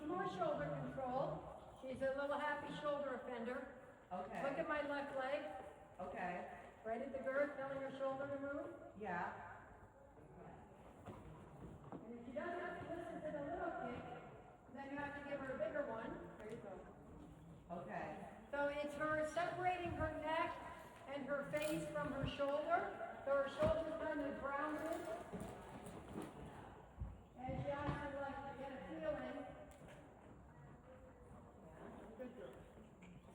more shoulder control. She's a little happy shoulder offender. Okay. Look at my left leg. Okay. Right at the girth, telling her shoulder to move. Yeah. And if she doesn't have to listen to the little kick, then you have to give her a bigger one. There you go. Okay. So it's her separating her neck and her face from her shoulder. So her shoulder's kind of grounded. And she has to like get a feeling. Good girl.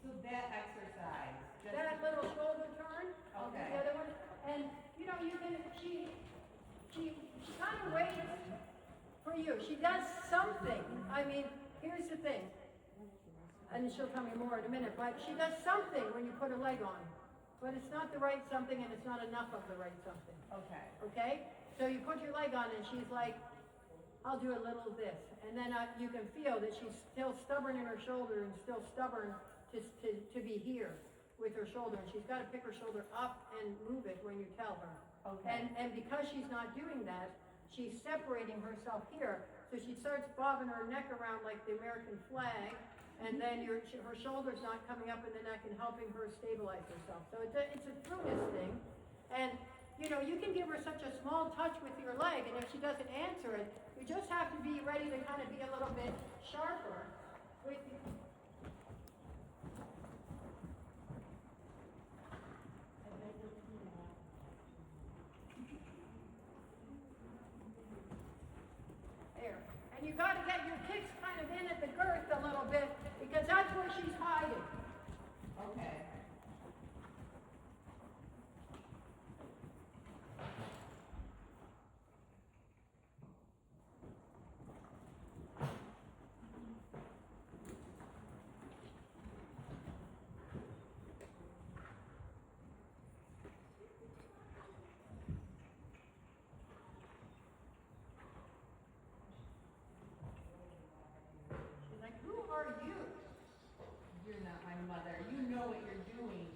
So that exercise, just That little shoulder turn. I'll do Okay. the other one. And you know, you can she kind of waits for you. She does something. I mean, here's the thing. And she'll tell me more in a minute, but she does something when you put a leg on. But it's not the right something and it's not enough of the right something. okay. Okay? So you put your leg on and she's like, I'll do a little of this. And then you can feel that she's still stubborn in her shoulder and still stubborn to be here with her shoulder. And she's got to pick her shoulder up and move it when you tell her. Okay. And because she's not doing that, she's separating herself here. So she starts bobbing her neck around like the American flag. And then her shoulder's not coming up in the neck and helping her stabilize herself. So it's a throughness thing. And, you know, you can give her such a small touch with your leg, and if she doesn't answer it, you just have to be ready to kind of be a little bit sharper with there. And you got to get your kicks kind of in at the girth a little bit, because that's where she's hiding. Okay. She's like, who are you? You're not my mother. You know what you're doing.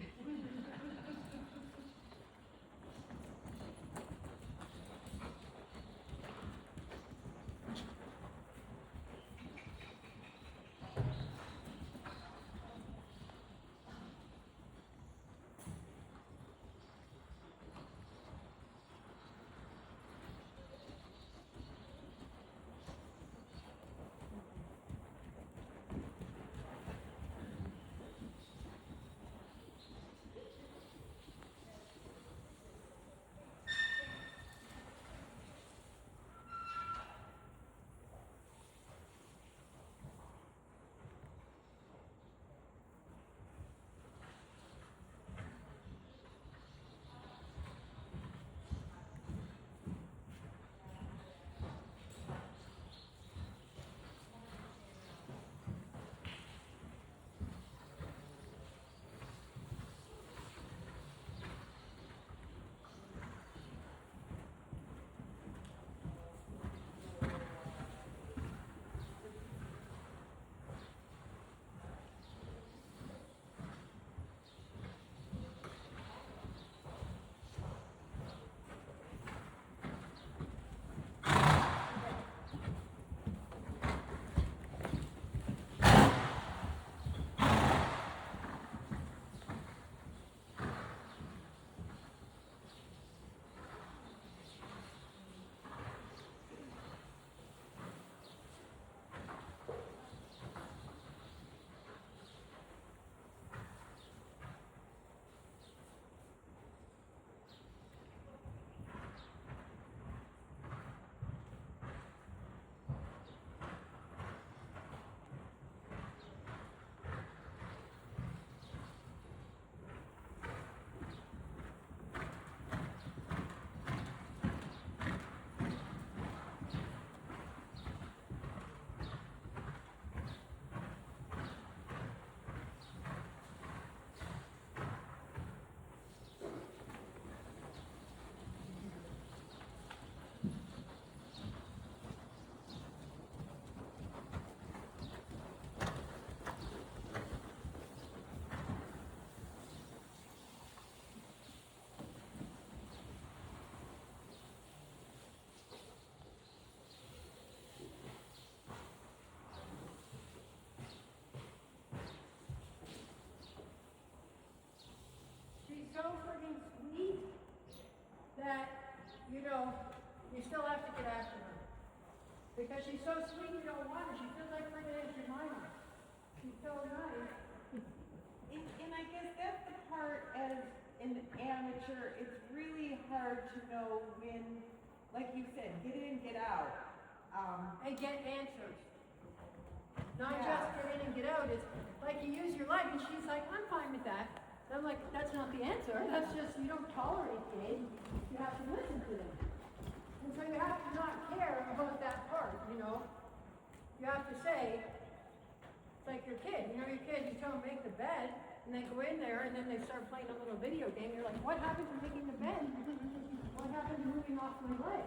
an amateur, it's really hard to know when, like you said, get in, get out. And get answers. Not Yeah. just get in and get out, it's like you use your leg and she's like, I'm fine with that. And I'm like, that's not the answer, that's just, you don't tolerate kids, you have to listen to them. And so you have to not care about that part, you know. You have to say, it's like your kid, you tell them make the bed, and they go in there and then they start playing a little video game, you're like, what happened to making the bed? What happened to moving off my leg?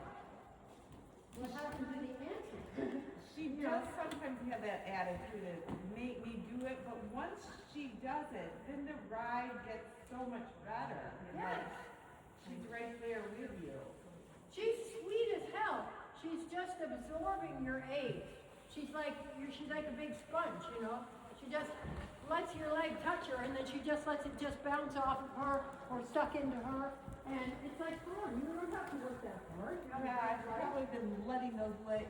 What happened to the answer? She does sometimes have that attitude of make me do it, but once she does it, then the ride gets so much better. Yes. She's right there with you. She's sweet as hell. She's just absorbing your age. She's like a big sponge, you know. She just lets your leg touch her, and then she just lets it just bounce off of her or stuck into her. And it's like, come on, you don't have to work that hard. Yeah, I've probably been letting those legs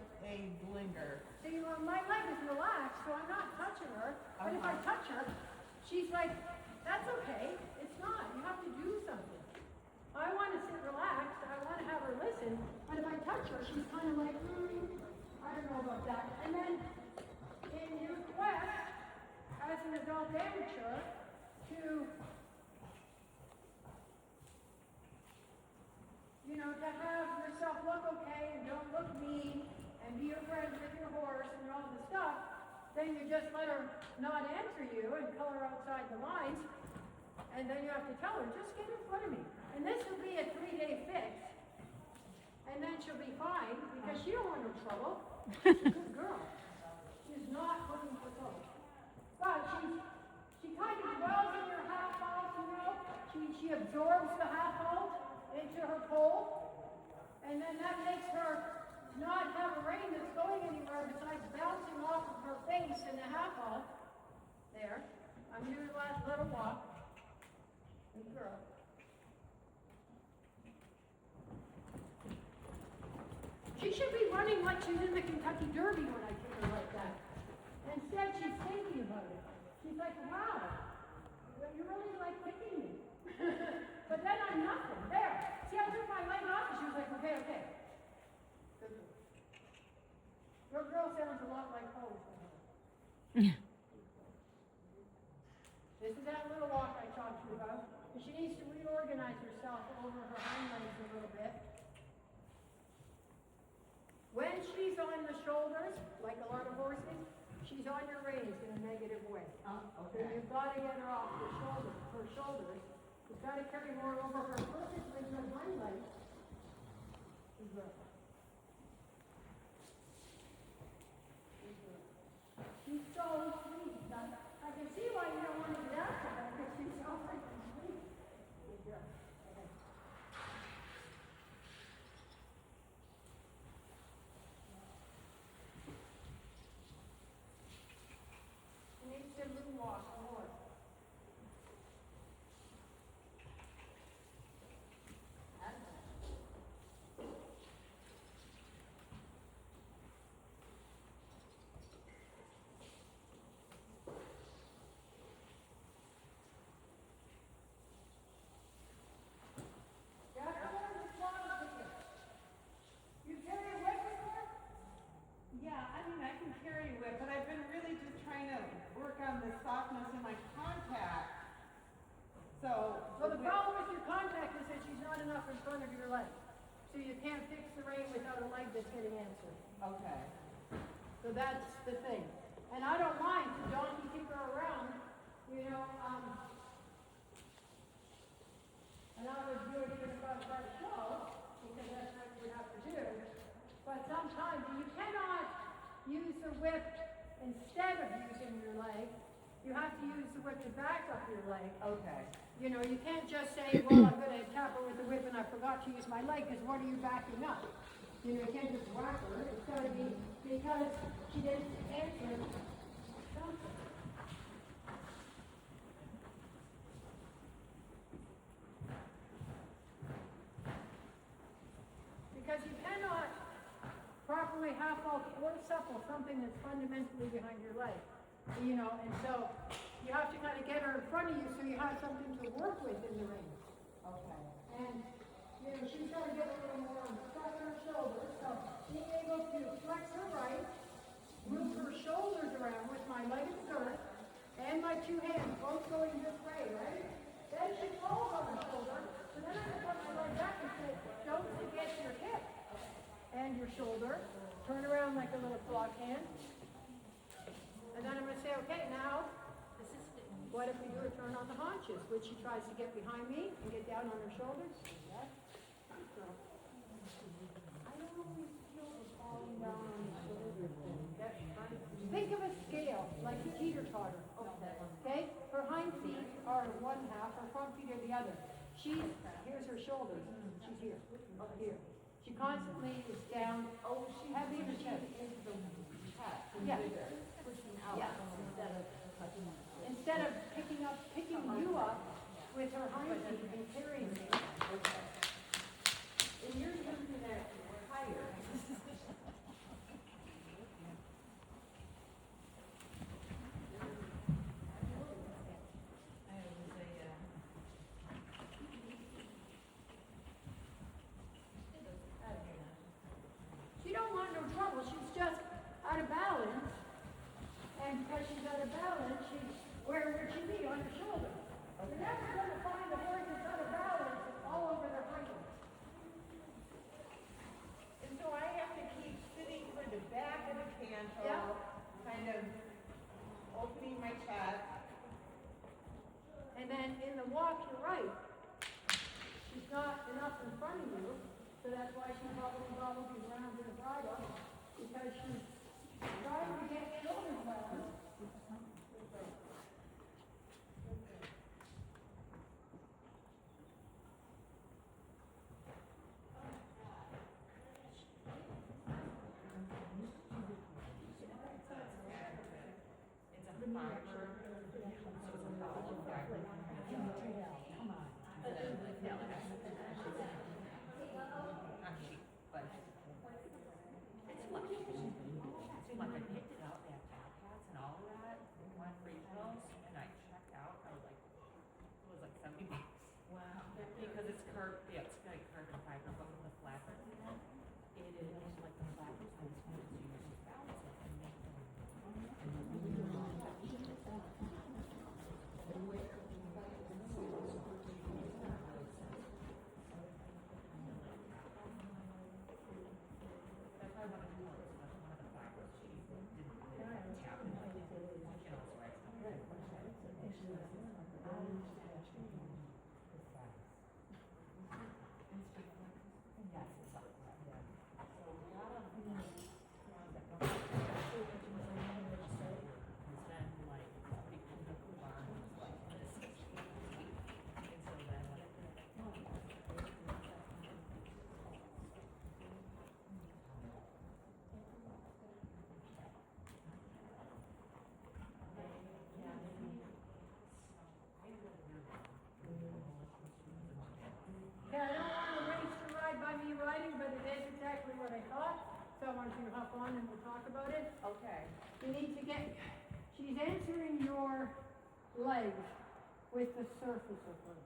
linger. See, well, my leg is relaxed, so I'm not touching her. But if I touch her, she's like, that's okay. It's not. You have to do something. I want to sit relaxed. I want to have her listen. But if I touch her, she's kind of like, I don't know about that. And then in your quest as an adult amateur to, you know, to have yourself look okay and don't look mean and be your friend with your horse and all the stuff, then you just let her not answer you and color outside the lines, and then you have to tell her, just get in front of me. And this will be a 3-day fix, and then she'll be fine because she don't want no trouble. She's a good girl. She's not looking for trouble. But she kind of dwells in your half halt, you know. She absorbs the half halt into her pole, and then that makes her not have a rein that's going anywhere besides bouncing off of her face in the half halt. There. I'm doing the last little walk. Good girl. She should be running like she's in the Kentucky Derby when I kick her like that. Instead, she's thinking about it. She's like, wow, you really like kicking me. But then I'm nothing. There. See, I took my leg off and she was like, okay. Good girl. Your girl sounds a lot like Hope. This is that little walk I talked to you about. And she needs to reorganize herself over her hind legs a little bit. When she's on the shoulders, like a lot of horses, she's on your reins in a negative way. So you've got to get her off her shoulders. You've got to carry more over her perfectly good hind legs. She's so sweet. I can see why you don't want to get after her because she's so freaking sweet. Good girl. Okay. She needs to moonwalk more. You carry a whip with her? Yeah, I mean, I can carry a whip, but I've been really just trying to work on the softness in my contact. So Well, the problem with your contact is that she's not enough in front of your leg. So you can't fix the rein without a leg that's getting answered. okay. So that's the thing. And I don't mind to donkey kick her around, you know, and I would do it even if I was at a show, because that's what you would have to do. But sometimes you cannot use the whip instead of using your leg. You have to use the whip to back up your leg. Okay. You know, you can't just say, well, I'm going to tap her with the whip and I forgot to use my leg, because what are you backing up? You know, you can't just whack her. It's got to be because she didn't answer something. Because you cannot properly half halt or supple something that's fundamentally behind your leg. You know, and so you have to kind of get her in front of you so you have something to work with in the ring. Okay. And, you know, she's got to get a little more strut in her shoulders, so being able to flex her right, move her shoulders around with my leg of skirt, and my two hands both going this way, right? Then she falls on her shoulder, so then I can put my leg back and say, don't forget your hip and your shoulder. Turn around like a little clock hand. And then I'm going to say, okay, now, what if we do a turn on the haunches, which she tries to get behind me and get down on her shoulders? Yes. I don't always feel the falling down on the shoulders thing. Think of a scale, like a teeter-totter. Okay? Her hind feet are one half, her front feet are the other. Here's her shoulders. She's here, up here. She constantly is down. Oh, she Have the chest. into the chest. Yeah. Pushing out. Yeah. Instead of picking you up with her hind feet and carrying me. And you're using that higher. She don't want no trouble. She's just out of balance. And because she's out of balance, where would she be? On her shoulder. You're never going to find a horse that's out of balance all over their hind legs. And so I have to keep sitting for the back of the cantle, Yeah. kind of opening my chest. And then in the walk, you're right. She's not enough in front of you, so that's why she probably around in the bridle, because she's trying to get shoulders balance. Yeah, I don't want to race to ride by me riding, but it is exactly what I thought. So I want you to hop on and we'll talk about it. Okay. You need to she's answering your legs with the surface of her.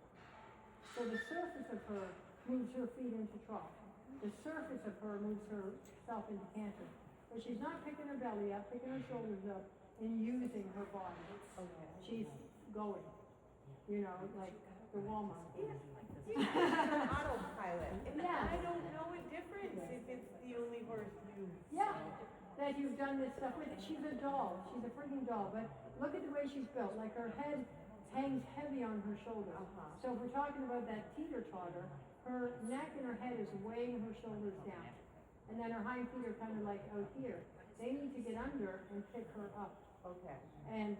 So the surface of her moves her feet into trough. The surface of her moves herself into canter. But she's not picking her belly up, picking her shoulders up, and using her body. Okay. She's going, like the Walmart. Autopilot. And Yeah. I don't know a difference if it's the only horse you. Yeah, that you've done this stuff with. She's a doll. She's a freaking doll. But look at the way she's built. Like her head hangs heavy on her shoulders. So if we're talking about that teeter-totter, her neck and her head is weighing her shoulders down. And then her hind feet are kind of like out here. They need to get under and pick her up. Okay. And,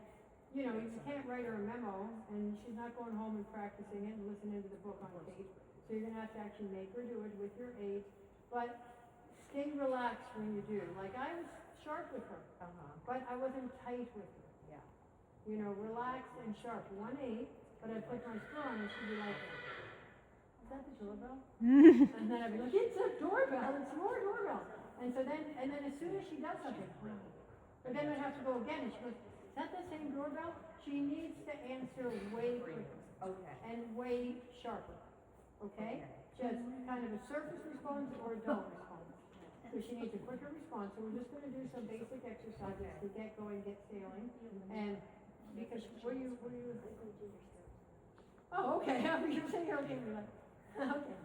you can't write her a memo, and she's not going home and practicing it and listening to the book on tape. So you're going to have to actually make her do it with your aid. But stay relaxed when you do. Like, I was sharp with her, but I wasn't tight with her. Yeah. Relaxed and sharp. 1-8, but I'd put my spur on and she'd be like, is that the doorbell? And then I'd be like, it's a doorbell, it's your doorbell. And then as soon as she does something, but then I'd have to go again, and she goes, is that the same doorbell? She needs to answer way quicker. Okay. And way sharper. okay? Just kind of a surface response or a dull response. So she needs a quicker response, so we're just gonna do some basic exercises to get going, get sailing, and because, were you? Oh, okay, you're saying okay, we're like, okay,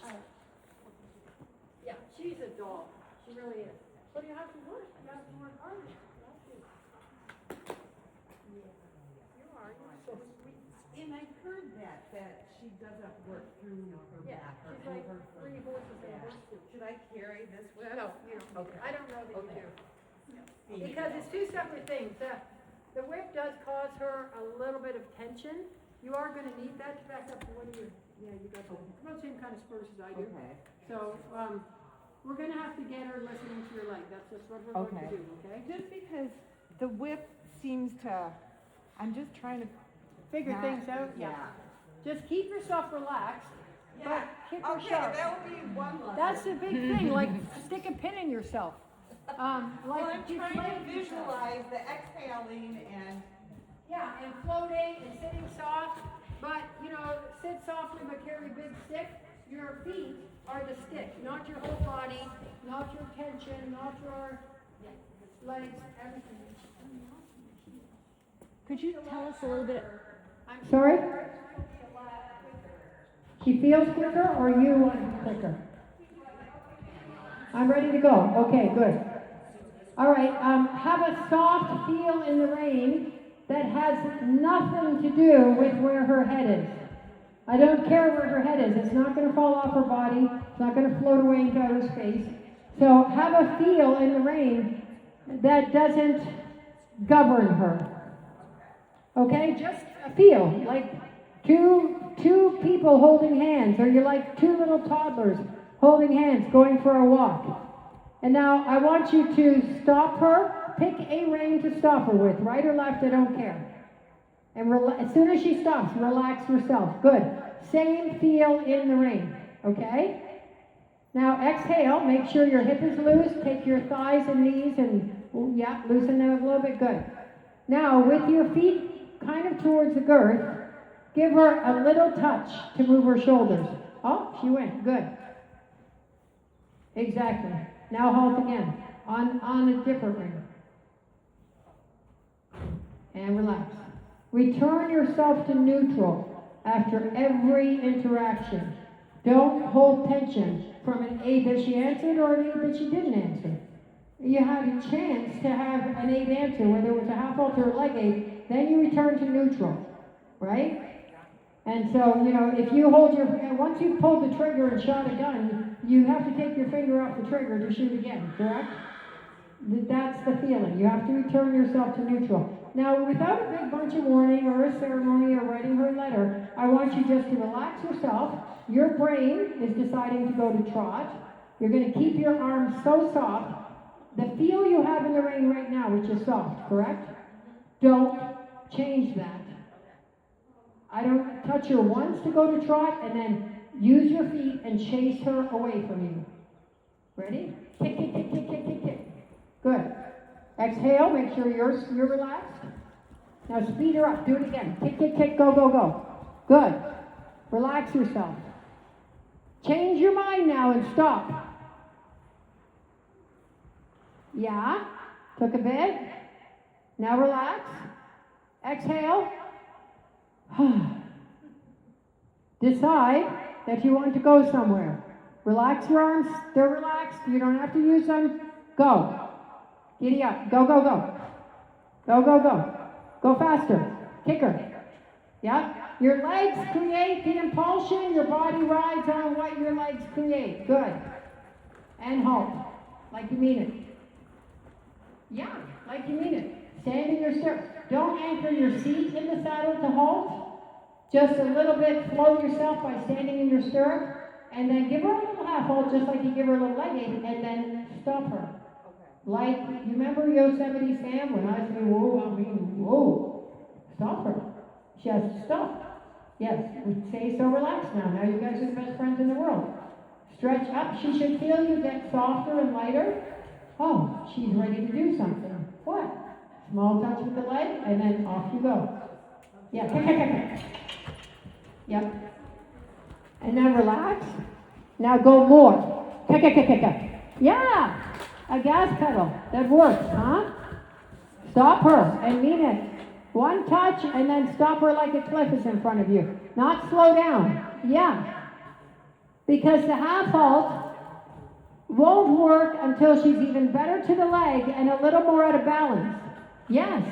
all right. Yeah, she's a doll, she really is. But you have to work, you have to work harder. You have to. Yeah. You're so sweet. And I heard that she doesn't work through her Yeah, back or she's like over her 3 horses in a back. horse suit. Should I carry this whip? No, you don't. Okay. I don't know that Okay. you do. Because it's two separate things. The whip does cause her a little bit of tension. You are gonna need that to back up. What do you, yeah, you got the same kind of spurs as I do. Okay. So, we're gonna have to get her listening to your leg. That's just what we're going to do, okay? Just because the whip seems to, I'm just trying to. Figure things out, yeah. Just keep yourself relaxed, but keep her sharp. Okay, that would be one lesson. That's the big thing, like stick a pin in yourself. Well, Like I'm trying to deflate yourself. visualize the exhaling and. Yeah, and floating and sitting soft, but you know, sit softly but carry a big stick. Your feet are the stick, not your whole body, not your tension, not your legs, everything. Could you tell us a little bit? I'm sorry? She feels quicker or you want quicker? I'm ready to go. Okay, good. All right, have a soft feel in the rein that has nothing to do with where her head is. I don't care where her head is. It's not going to fall off her body. It's not going to float away into outer space. So have a feel in the rein that doesn't govern her. Okay, just a feel, like two people holding hands, or you're like 2 little toddlers holding hands, going for a walk. And now I want you to stop her, pick a rein to stop her with, right or left, I don't care. And as soon as she stops, relax yourself, good. Same feel in the rein, okay? Now exhale, make sure your hip is loose, take your thighs and knees and, yeah, loosen them a little bit, good. Now with your feet kind of towards the girth, give her a little touch to move her shoulders. Oh, she went, good. Exactly. Now halt again, on a different ring. And relax. Return yourself to neutral after every interaction. Don't hold tension from an A that she answered or an A that she didn't answer. You had a chance to have an 8 answer, whether it was a half halt or a leg 8, then you return to neutral, right? And so, you know, if you hold your, once you've pulled the trigger and shot a gun, you have to take your finger off the trigger to shoot again, correct? That's the feeling. You have to return yourself to neutral. Now, without a big bunch of warning or a ceremony or writing her a letter, I want you just to relax yourself. Your brain is deciding to go to trot. You're going to keep your arms so soft. The feel you have in the rein right now, which is soft, correct? Don't change that. I don't touch her once to go to trot, and then use your feet and chase her away from you. Ready? Kick, kick, kick, kick, kick, kick, kick. Good. Exhale, make sure you're relaxed. Now speed her up, do it again. Kick, kick, kick, go, go, go. Good. Relax yourself. Change your mind now and stop. Yeah, took a bit. Now relax. Exhale. Decide that you want to go somewhere. Relax your arms, they're relaxed. You don't have to use them. Go. Giddy up. Go, go, go. Go, go, go. Go faster. Kick her. Yep. Your legs create the impulsion. Your body rides on what your legs create. Good. And halt. Like you mean it. Yeah, like you mean it. Stand in your stirrup. Don't anchor your seat in the saddle to halt. Just a little bit, float yourself by standing in your stirrup. And then give her a little half halt, just like you give her a little leg aid, and then stop her. Okay. Like, you remember Yosemite Sam when I say, whoa, I mean, whoa. Stop her. She has to stop. Yes, we say so relaxed now. Now you guys are the best friends in the world. Stretch up. She should feel you get softer and lighter. Oh, she's ready to do something. What? Small touch with the leg, and then off you go. Yeah, kick, kick, kick, kick. Yep. And then relax. Now go more. Kick, kick, kick, kick, kick. Yeah, a gas pedal. That works, huh? Stop her and mean it. One touch and then stop her like a cliff is in front of you. Not slow down. Yeah. Because the half halt won't work until she's even better to the leg and a little more out of balance. Yes.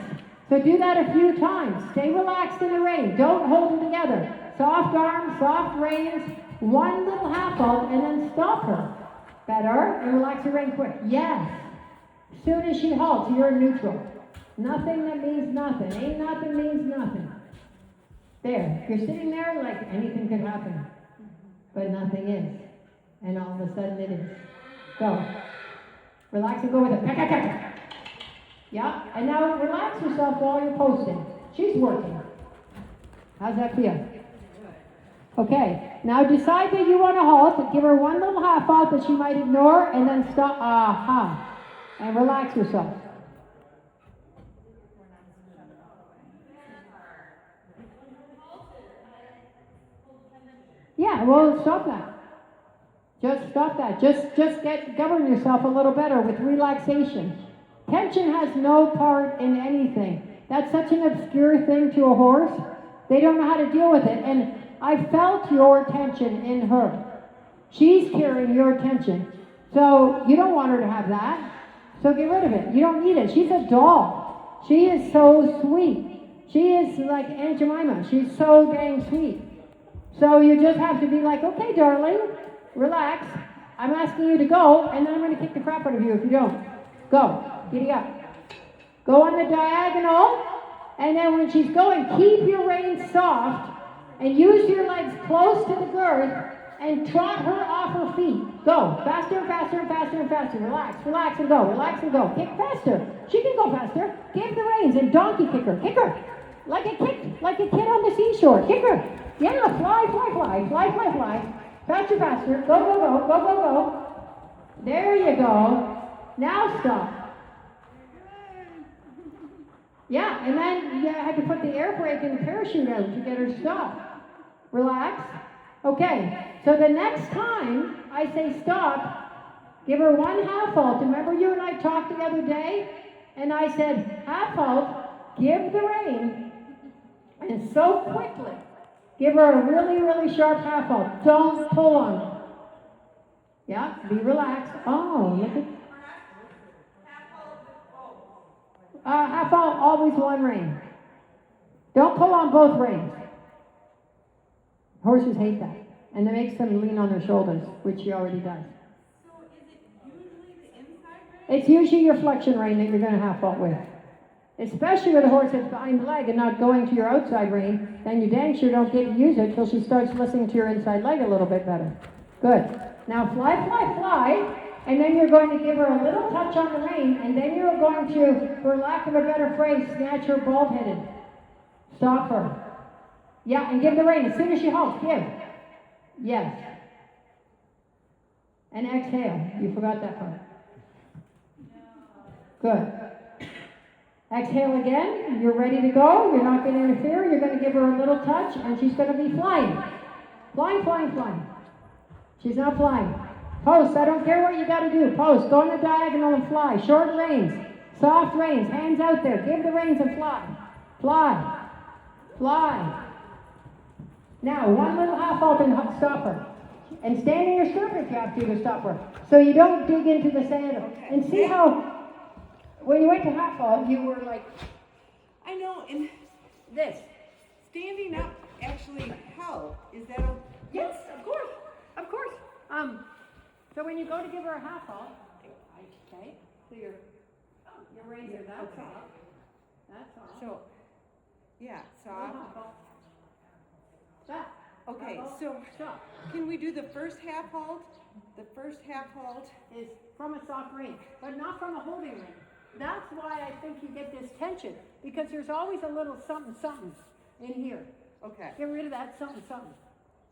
So do that a few times. Stay relaxed in the rein. Don't hold them together. Soft arms, soft reins, one little half halt, and then stop her. Better. And relax your rein quick. Yes. As soon as she halts, you're in neutral. Nothing that means nothing. Ain't nothing means nothing. There. You're sitting there like anything could happen. But nothing is. And all of a sudden it is. Go. Relax and go with it. Yeah. And now relax yourself while you're posting. She's working. How's that feel? Okay. Now decide that you want to halt. Give her one little half halt that she might ignore and then stop. Aha. And relax yourself. Yeah, well, stop that. Just stop that. Just govern yourself a little better with relaxation. Tension has no part in anything. That's such an obscure thing to a horse. They don't know how to deal with it. And I felt your tension in her. She's carrying your tension. So you don't want her to have that. So get rid of it. You don't need it. She's a doll. She is so sweet. She is like Aunt Jemima. She's so dang sweet. So you just have to be like, okay, darling, relax. I'm asking you to go, and then I'm going to kick the crap out of you if you don't. Go. Giddy up. Go on the diagonal, and then when she's going, keep your reins soft, and use your legs close to the girth, and trot her off her feet. Go. Faster and faster and faster and faster. Relax, relax and go. Relax and go. Kick faster. She can go faster. Give the reins and donkey kick her. Kick her. Like a kid on the seashore. Kick her. Yeah, fly, fly, fly. Fly, fly, fly. Faster, faster. Go, go, go. Go, go, go. There you go. Now stop. Yeah, and then you had to put the air brake and the parachute out to get her to stop. Relax. Okay, so the next time I say stop, give her one half halt. Remember you and I talked the other day? And I said, half halt, give the rein, and so quickly, give her a really, really sharp half halt. Don't pull on her. Yeah, be relaxed. Oh, look at half halt, always one rein. Don't pull on both reins. Horses hate that. And it makes them lean on their shoulders, which she already does. So is it usually the inside rein? It's usually your flexion rein that you're going to half halt with. Especially with a horse that's behind the leg and not going to your outside rein, then you dang sure don't get to use it till she starts listening to your inside leg a little bit better. Good. Now fly, fly, fly. And then you're going to give her a little touch on the rein, and then you're going to, for lack of a better phrase, snatch her bald-headed. Stop her. Yeah, and give the rein. As soon as she halts, give. Yes. And exhale. You forgot that part. Good. Exhale again. You're ready to go. You're not going to interfere. You're going to give her a little touch, and she's going to be flying. Flying, flying, flying. She's not flying. Post. I don't care what you got to do. Post. Go on the diagonal and fly. Short reins. Soft reins. Hands out there. Give the reins and fly. Fly. Fly. Now, one little half halt and stop her. And stand in your stirrup if you have to stop her. So you don't dig into the saddle. And see how, when you went to half halt, you were like, I know, and this. standing up actually help. Is that a... Yes, of course. Of course. So when you go to give her a half halt, okay, so your reins are that soft. That's soft. So, yeah, Little soft. half halt. That. Okay, Half halt, so stop. can we do the first half halt? The first half halt? Is from a soft rein, but not from a holding rein. That's why I think you get this tension, because there's always a little something, something in here. Okay. Get rid of that something, something.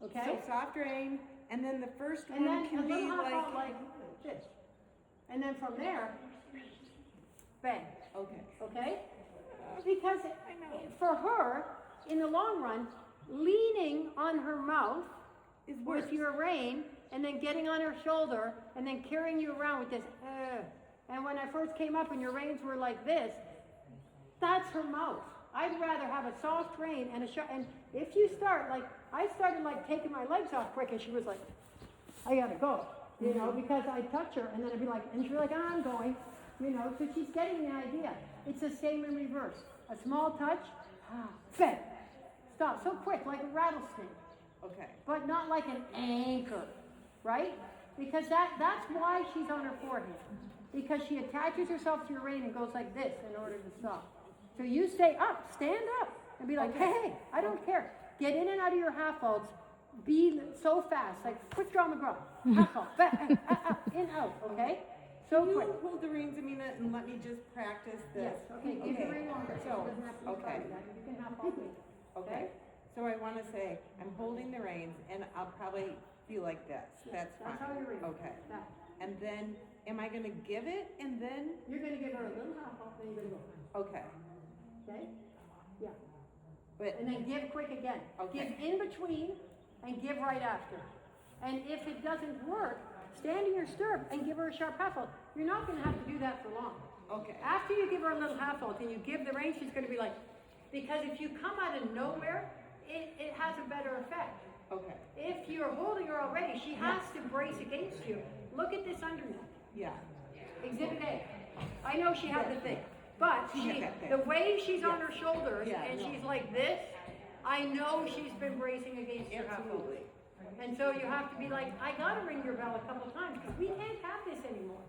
Okay? So soft rein, and then the first And then one a can be little half like... halt like this. And then from there, bang. Okay. Okay? Because for her, in the long run, leaning on her mouth is worse. with your rein, and then getting on her shoulder, and then carrying you around with this, and when I first came up and your reins were like this, that's her mouth. I'd rather have a soft rein and and if you start, like, I started like taking my legs off quick, and she was like, I gotta go, you know, because I'd touch her, and then I'd be like, and she'd be like, I'm going, you know, so she's getting the idea. It's the same in reverse. A small touch, fed, stop, so quick, like a rattlesnake. Okay. But not like an anchor, right? Because that's why she's on her forehead. Because she attaches herself to your rein and goes like this in order to stop. So you stay up, stand up, and be like, hey, I don't care. Get in and out of your half vaults. Be so fast, like quick draw McGraw. Half vault, in, out, okay? So Can quick. you hold the reins a minute and let me just practice this? Yes, okay, give your rein longer. So, It doesn't have to be okay. started yet. You can half vault me. Okay. So I want to say, I'm holding the reins and I'll probably feel like this. That's fine. That's how you read. Okay. That. And then, am I going to give it and then? You're gonna give her a little half vault, then you're gonna go. Okay. Okay? Yeah. But, And then give quick again. Okay. Give in between and give right after. And if it doesn't work, stand in your stirrup and give her a sharp half vault. You're not going to have to do that for long. okay. After you give her a little half vault and you give the rein, she's going to be like, because if you come out of nowhere, it has a better effect. Okay. If you're holding her already, she has to brace against you. Look at this underneath. Yeah. Exhibit A. I know she had the thing, but Okay. the way she's on her shoulders Yeah, and no. she's like this, I know she's been bracing against your half vault. Absolutely. And so you have to be like, I gotta ring your bell a couple times because we can't have this anymore.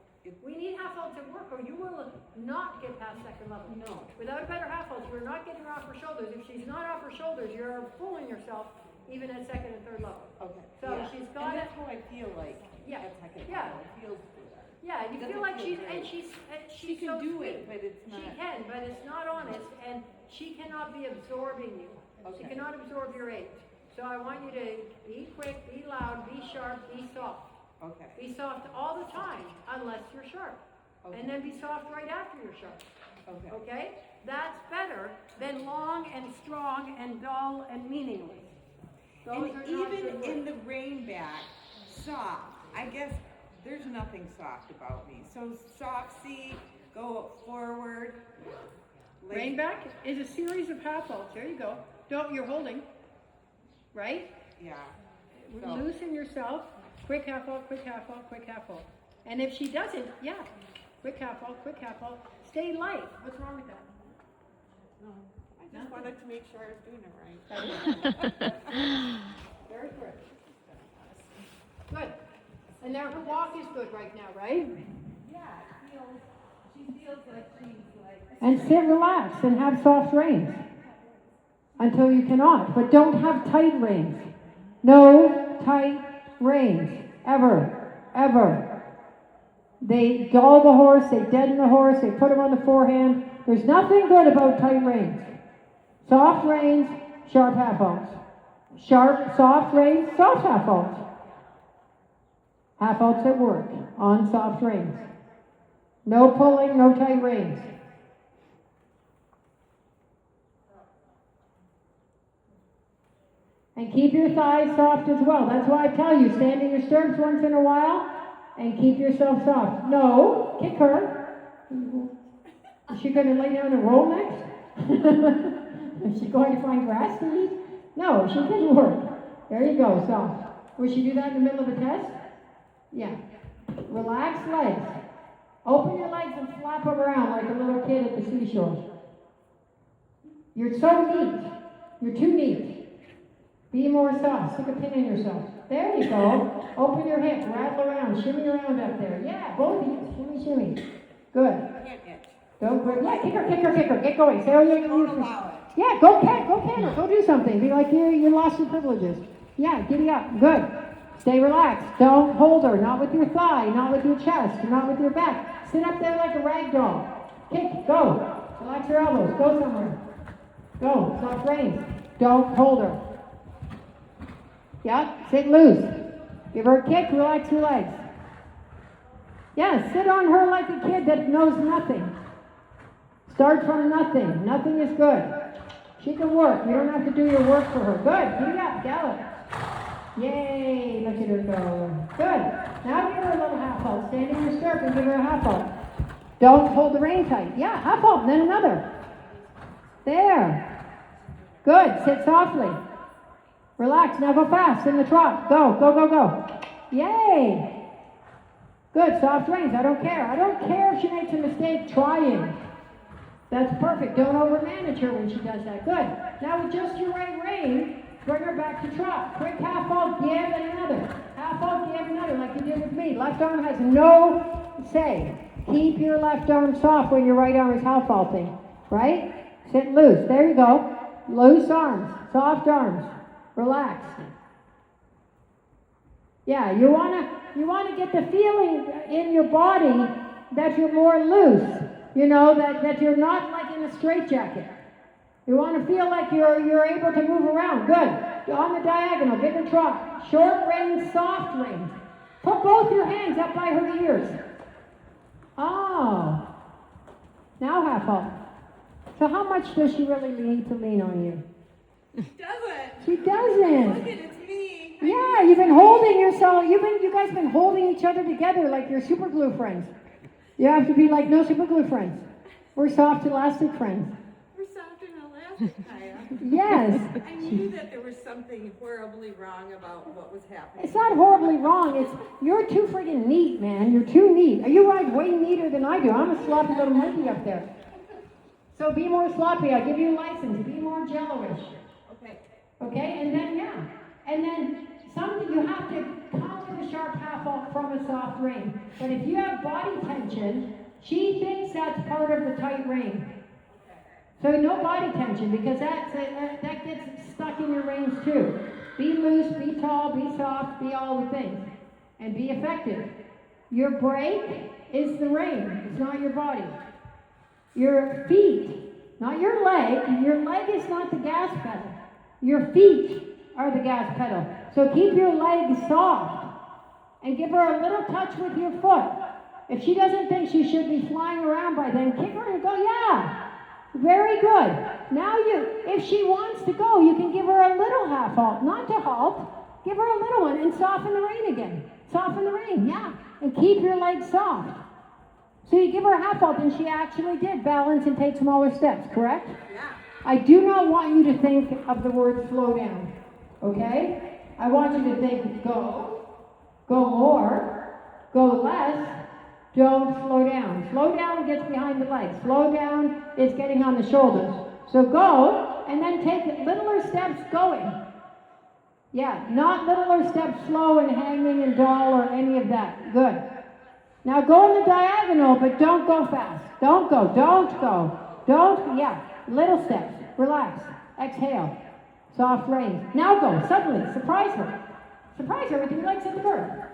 We need half vaults at work, or you will not get past second level. No. Without a better half vault, you're not getting her off her shoulders. If she's not off her shoulders, you're fooling yourself even at second and third level. Okay. So yeah. she's got And it. that's how I feel like. Yeah. At second Yeah. level. It feels good. Yeah, you Doesn't feel like feel she's great. and She she's can so do sweet. it, but it's not. She can, but it's not honest, and she cannot be absorbing you. She Okay. cannot absorb your age. So I want you to be quick, be loud, be sharp, be soft. Okay. Be soft all the time, unless you're sharp. Okay. And then be soft right after you're sharp. Okay. Okay? That's better than long and strong and dull and meaningless. Those And are not even good in words. the rain back, soft. I guess there's nothing soft about me. So soft seat, go forward. Like- Rain back is a series of half vaults. There you go. You're holding, right? Yeah. So- Loosen yourself. Quick half vault, quick half vault, quick half vault. And if she doesn't, yeah, quick half vault, quick half vault. Stay light. What's wrong with that? No, I just wanted to make sure I was doing it right. Very good. Good. And now her walk is good right now, right? Yeah, she feels like she's like. And sit relaxed and have soft reins until you cannot. But don't have tight reins. No tight reins. Ever. Ever. They dull the horse, they deaden the horse, they put him on the forehand. There's nothing good about tight reins. Soft reins, sharp half vaults. Sharp, soft reins, soft half vaults. Half vaults at work on soft reins. No pulling, no tight reins. And keep your thighs soft as well. That's why I tell you, stand in your stirrups once in a while and keep yourself soft. No, kick her. Is she going to lay down and roll next? Is she going to find grass to eat? No, she can work. There you go, soft. Would she do that in the middle of a test? Yeah. Relax legs. Open your legs and flap them around like a little kid at the seashore. You're so neat. You're too neat. Be more soft. Stick a pin in yourself. There you go. Open your hip. Rattle around. Shimmy around up there. Yeah, both of you. Shimmy, shimmy. Good. Can't itch. Don't quit. Yeah, kick her, kick her, kick her. Get going. Say how you're Don't going to allow it. Yeah, go can her. Go do something. Be like you lost your privileges. Yeah, giddy up. Good. Stay relaxed. Don't hold her. Not with your thigh. Not with your chest. Not with your back. Sit up there like a rag doll. Kick. Go. Relax your elbows. Go somewhere. Go. Soft reins. Don't hold her. Yeah, sit loose. Give her a kick, relax your legs. Yeah, sit on her like a kid that knows nothing. Start from nothing. Nothing is good. She can work. You don't have to do your work for her. Good. Giddy up. Gallop. Yay, look at her go. Good. Now give her a little half halt. Stand in your stirrup and give her a half halt. Don't hold the rein tight. Yeah, half halt, and then another. There. Good. Sit softly. Relax. Now go fast in the trot. Go, go, go, go. Yay. Good. Soft reins. I don't care. I don't care if she makes a mistake trying. That's perfect. Don't overmanage her when she does that. Good. Now with just your right rein, bring her back to trot. Quick half halt, give, and another. Half halt, give, another, like you did with me. Left arm has no say. Keep your left arm soft when your right arm is half halting. Right? Sit loose. There you go. Loose arms. Soft arms. Relax. Yeah, you wanna get the feeling in your body that you're more loose. You know, that you're not like in a straitjacket. You want to feel like you're able to move around. Good. On the diagonal, bigger trot. Short rein, soft rein. Put both your hands up by her ears. Oh. Now half halt. So how much does she really need to lean on you? Doesn't. She doesn't. Look at it's me. Yeah, you've been holding yourself. You guys have been holding each other together like you're super glue friends. You have to be like no super glue friends. We're soft elastic friends. We're soft and elastic, Kaya. Yes. I knew that there was something horribly wrong about what was happening. It's not horribly wrong. It's you're too friggin' neat, man. You're too neat. You ride way neater than I do. I'm a sloppy little monkey up there. So be more sloppy. I give you a license. Be more jello-ish. Okay. Okay? And then something you have to come with a sharp half off from a soft rein. But if you have body tension, she thinks that's part of the tight rein. So no body tension because that gets stuck in your reins too. Be loose, be tall, be soft, be all the things. And be effective. Your brake is the rein. It's not your body. Your feet, not your leg. Your leg is not the gas pedal. Your feet are the gas pedal. So keep your legs soft and give her a little touch with your foot. If she doesn't think she should be flying around by then, kick her and go, yeah, very good. Now if she wants to go, you can give her a little half halt, not to halt. Give her a little one and soften the rein again. Soften the rein, yeah, and keep your legs soft. So you give her a half halt, and she actually did balance and take smaller steps, correct? Yeah. I do not want you to think of the word slow down, okay? I want you to think go more, go less, don't slow down. Slow down gets behind the legs. Slow down is getting on the shoulders. So go, and then take littler steps going. Yeah, not littler steps slow and hanging and dull or any of that. Good. Now go in the diagonal, but don't go fast. Don't go. Yeah, little steps. Relax. Exhale. Soft reins. Now go. Suddenly. Surprise her. Surprise her with your legs at the bird.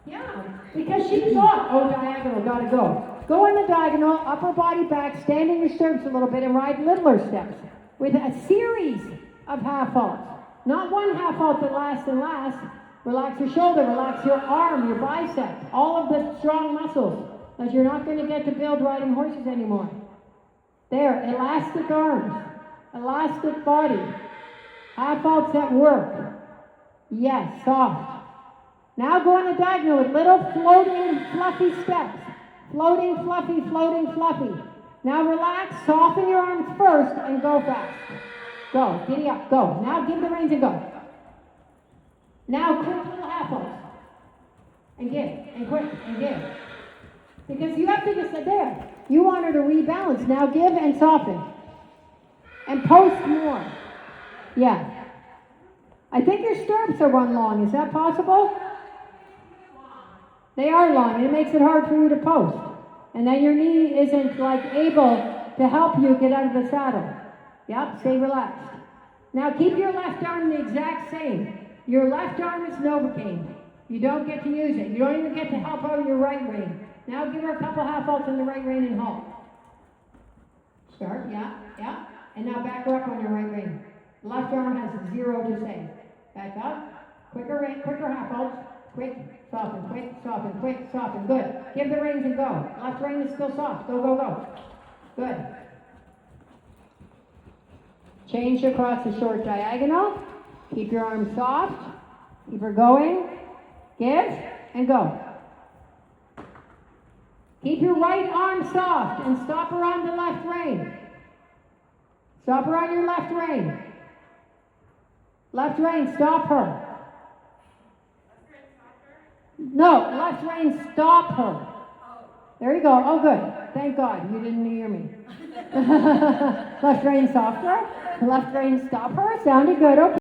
Yeah, because she thought, oh, diagonal, gotta go. Go in the diagonal, upper body back, stand in your stirrups a little bit and ride littler steps with a series of half halts. Not one half halt that lasts and lasts. Relax your shoulder, relax your arm, your bicep, all of the strong muscles that you're not going to get to build riding horses anymore. There, elastic arms, elastic body, half halts that work. Yes, soft. Now go on a diagonal with little floating, fluffy steps. Floating, fluffy. Now relax, soften your arms first, and go fast. Go, giddy up, go. Now give the reins and go. Now quick little half halts. And give, and quick, and give. Because you have to just sit there. You want her to rebalance. Now give and soften. And post more. Yeah. I think your stirrups are run long. Is that possible? They are long, and it makes it hard for you to post. And then your knee isn't like able to help you get out of the saddle. Yep, stay relaxed. Now keep your left arm the exact same. Your left arm is Novocaine. You don't get to use it. You don't even get to help out your right rein. Now give her a couple half halts in the right rein and halt. Start, yeah. And now back her up on your right rein. Left arm has 0 to say. Back up. Quicker half halts. Quick, soften. Good. Give the reins and go. Left rein is still soft. Go. Good. Change across the short diagonal. Keep your arms soft. Keep her going. Give and go. Keep your right arm soft and stop her on the left rein. Stop her on your left rein. Left rein, stop her. No, left rein, stop her. There you go. Oh, good. Thank God you didn't hear me. Left rein, softer. Left rein, stop her. Sounded good. Okay.